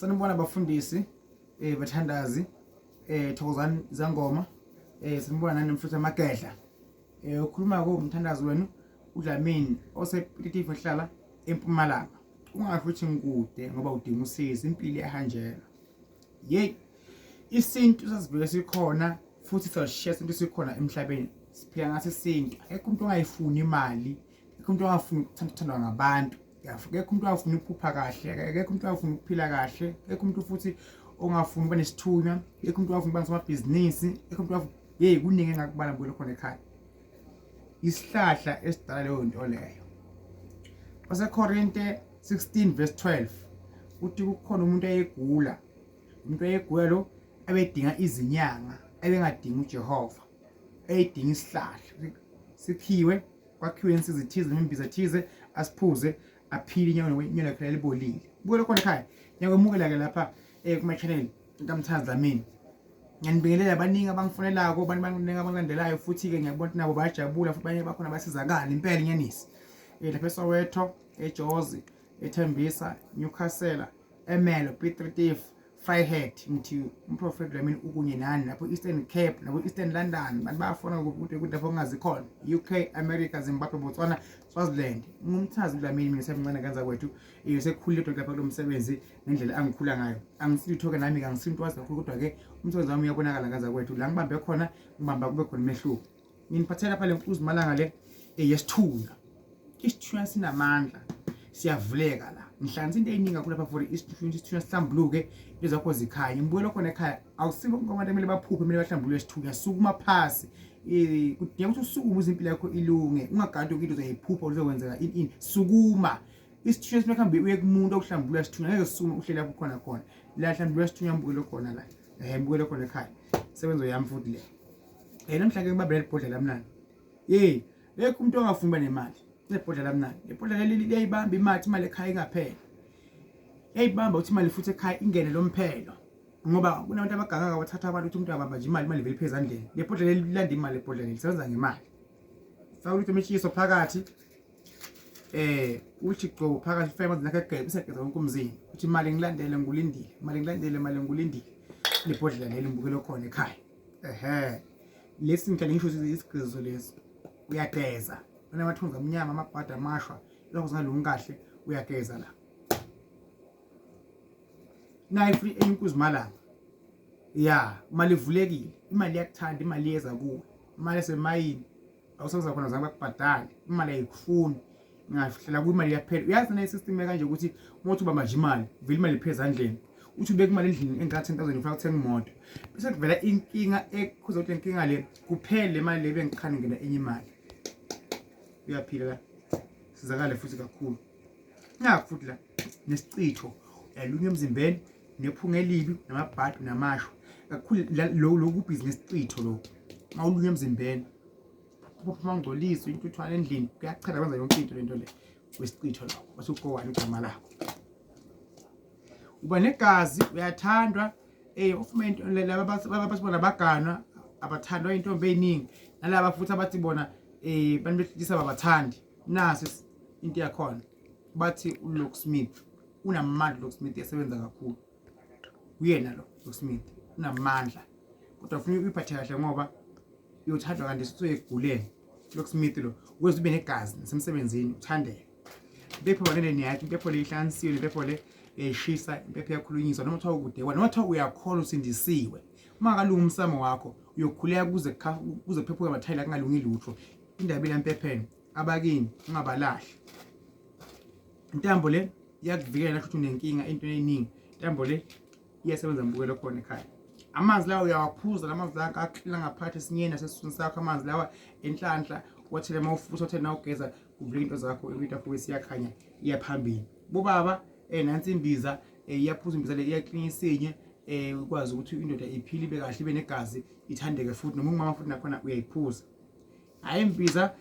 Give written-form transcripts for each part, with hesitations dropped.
Sanibona abafundisi bathandazi Thokozani Zangoma sinibona nani mfuthu amagedla ukhuluma ko umthandazi wenu uDlamini osepititive ehlala eMpumalanga ungafuthi ngikude ngoba udinga usizo impilo yahanjela yey isintu sasivele sikhona futhi sashiya isintu sikhona emhlabeni siphila ngathi isintu ekho umuntu ongayifuni imali ekho umuntu ongafuni ukuthandwa ngabantu akekho umuntu ongafuni ukuphupha kahle akekho umuntu ongafuni ukuphila kahle akekho umuntu futhi ongafuni ukuba nesithunywa akekho umuntu ongafuni ukuba nosomabhizinisi akekho umuntu ongafuni hey kuningi engakubala mbolo khona ekhaya isihlahla esidala leyo nto leyo waseKorinte 16:12 uthi kukhona umuntu ayegula lo abedinga izinyanga ebengadinga uJehova ayidinga isihlahla sikhiwe kwakhiwe insizithize imbiza thize asiphuze aphile inyama yakhe libolile buke khona ekhaya ngiyamukela ke lapha kuma channel ntamthandazi Dlamini ngiyanibingelela abaningi abangifonelako abaningi abangilandelayo futhi ke ngiyabona nabo bayajabula futhi banye bakhona basizakala impela inyanisi lapha eSoweto eJozi eThembisa Newcastle Emelo P3 Vryheid ngithi umprofeti Dlamini ukunye nani lapho Eastern Cape nabo Eastern London bantu bayafona ukuthi lapho kungazi khona UK America Zimbabwe Botswana Swaziland ngumthandazi Dlamini mina semncane kanza kwethu sekhulile lapha kulo msebenzi ngendlela angikhula ngayo angisitho ke nami kangisinto wazi kakhulu kodwa ke umsebenzi wami uyabonakala kanza kwethu la ngibambe khona ngibamba kube khona imehluko nginiphathela lapha le nkuzi malanga le yesithunya isithunya sinamandla siyavuleka la ngihlanza into eyiningi kakhulu lapha for isithunya sihlambuluke ezakho zikhanya ngibuyela khona ekhaya awusikho ngoba kumele baphuphe kumele bahlambulule isithunya sukuma phasi kudinga ukuthi usukume izimpilo yakho ilunge ungagadi ukuthi uzoyiphupha uzokwenzeka ini sukuma isithunya simekhamba uye kumuntu okuhlambulula isithunya ngeke sisukume uhlele lapho khona la hlambulula isithunya mbukelo khona la mbukelo khona ekhaya sebenzo yami futhi le namhlanje ngibabele ibhodlela mnandi lekho umuntu ongafuni ba nemali lebhodlela mnandi lebhodlela liyayibamba imali ekhaya ingaphela yayibamba uthi imali futhi ekhaya ingene lomphelo ngoba kunabantu abaganga bathatha abantu ukuthi umuntu abamba nje imali vele phezulu endlini lebhodlela lilanda imali lebhodlela lisebenza ngemali faka ukuthi umishiso phakathi uthi gco phakathi fema nakhe gegebe isegeza wonke umzimba uthi imali ngilandele ngulindile imali ngulindile lebhodlela lelimbukelo khona ekhaya lesi ngitshela ngisho isigqizo lesi uyageza unamathunzi amnyama amabhada amashwa lokho zingalungi kahle uyageza la nayi free enkuzi malanga imali ivulekile imali yakuthanda imali yeza kuwe imali esemayini awusoza khona zange bakubhadale imali ayikufuni ngahlela kwimali yaphela uyazi na isystem kanje ukuthi umuntu ubamba nje imali vele imali iphezulu endlini uthi ubeka imali endlini enga 10,000 ufaka kuthenga imoto bese kuvela inkinga ekhuza ukuthi inkinga le kuphele imali le bengikhani ngena enye imali uyaphila la sizakale futhi kakhulu futhi la nesicitho uyalunga emzimbeni nephungelibi namabhadi namashwa kakhulu lo business citho lo mawulunga emzimbeni kuphuma ngcolisa intuthwane endlini kuyachela kwenza yonke into lento le wesicitho lo basukowani igama lakho uba negazi uyathandwa ufumene laba basibona bagana abathandwa intombi eziningi nalaba futhi abathi bona bantu behlisa babathandi nasi into yakhona bathi uLocksmith unamandla uLocksmith yasebenza kakhulu uyena lo Locksmith unamandla kodwa ufuna uyiphathe kahle ngoba uyothandwa kanti sithoyeguleni Locksmith lo ukwenza ube negazi nasemsebenzini uthandeke impepho balele niyakho impepho le ihlanisiwe impepho le eshisa impepho yakhulunyiswa noma uthiwa ukude noma uthiwa uyakhola usindisiwe uma kalunga umsamo wakho uyokhuleka kuze phephuka amathayila kungalungi lutho indaba lempepheni abakini ungabalahli intambo le iyakuvikela ukuthi unenkinga into eyiningi intambo le iyasebenza mbukelo khona ekhaya amanzi lawo uyawaphuza lamanzi la aklina ngaphakathi esinyeni sesiswini sakho amanzi lawa enhlanhla wathele mawufuthi wathele nawugeza kuvula into zakho ukuthi afuke siyakhanya iyaphambili bobaba nansi imbiza iyaphuza imbiza le iyaklina isinye ukwazi ukuthi indoda iphile ibe kahle ibe negazi ithandeke futhi noma umama futhi nakhona uyayiphuza hayi imbiza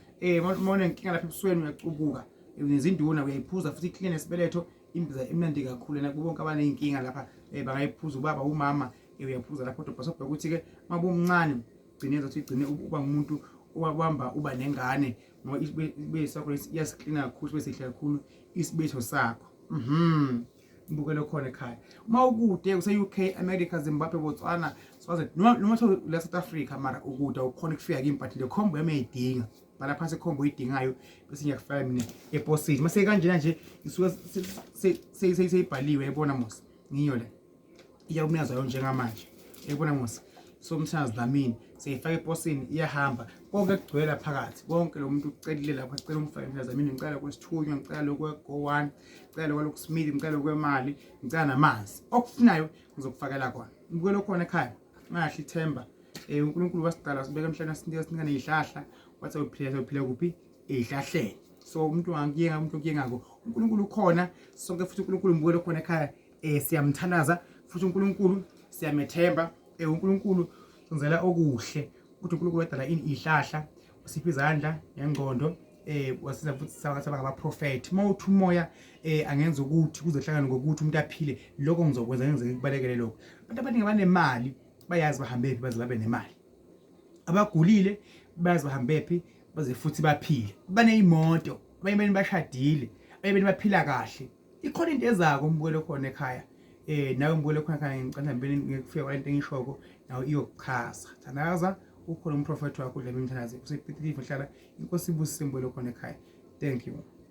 mawune inkinga lapha ebusweni uyacubuka nezinduna uyayiphuza futhi ikline nesibeletho imbiza emnandi kakhulu nakubo bonke abaneyinkinga lapha bangayiphuza ubaba umama uyaphuza lapho kodwa basobheka ukuthi ke mabumncane gcineza ukuthi igcine uba ngumuntu owabamba uba nengane ngoba isibetho sakho yasiklina kakhulu bese sihle kakhulu isibetho sakho imbukelo khona ekhaya uma ukude use UK America Zimbabwe Botswana swazi noma la South Africa mara ukude ukhona ukufika kimi but le combo yameyidinga bala phansi combo oyidingayo bese ngiyakufaka mina eposini mase kanjena nje isuka seyibhaliwe yabona mos ngiyo le iyawumiyaza yonke njengamanje yabona mos so MTHANDAZI Dlamini seyifaka eposini iyahamba konke kugcwele phakathi konke lo muntu ucelile lapha acela umfake MTHANDAZI Dlamini ngicela kwesithunywa ngicela lokwe-go one ngicela kwalokusmith ngicela kwemali ngicela namanzi okufunayo ngizokufakela kona imbukelo khona ekhaya ngahle ithemba uNkulunkulu wasidala sibeka emhlabeni sinika sinika nezihlahla wathi uphila kuphi ezihlahleni so umuntu angiyenga umuntu okiyenga ngo uNkulunkulu khona sonke futhi uNkulunkulu imbukelo khona ekhaya siyamthandaza futhi uNkulunkulu siyamethemba uNkulunkulu senzela okuhle ukuthi uNkulunkulu wadala izihlahla usipha izandla nengqondo wasiza futhi saba ngabaprofeti mawuthi umoya angenza ukuthi kuzohlangana ngokuthi umuntu aphile lokho ngizokwenza ngenzeke kubalekele lokho abantu abaningi abanemali bayazi bahambephi baze babe nemali abagulile bayazi bahambephi baze futhi baphile banezimoto abanye bashadile abanye baphila kahle ikhona into ezako umbukelo khona ekhaya nawe umbukelo khona ekhaya ngicela ngikufika kwalento engishoko nawe iyokuchaza thandaza ukhona umprofeti wakho uDlamini MTHANDAZI usepitilive hlala inkosi ibusise imbukelo khona ekhaya thank you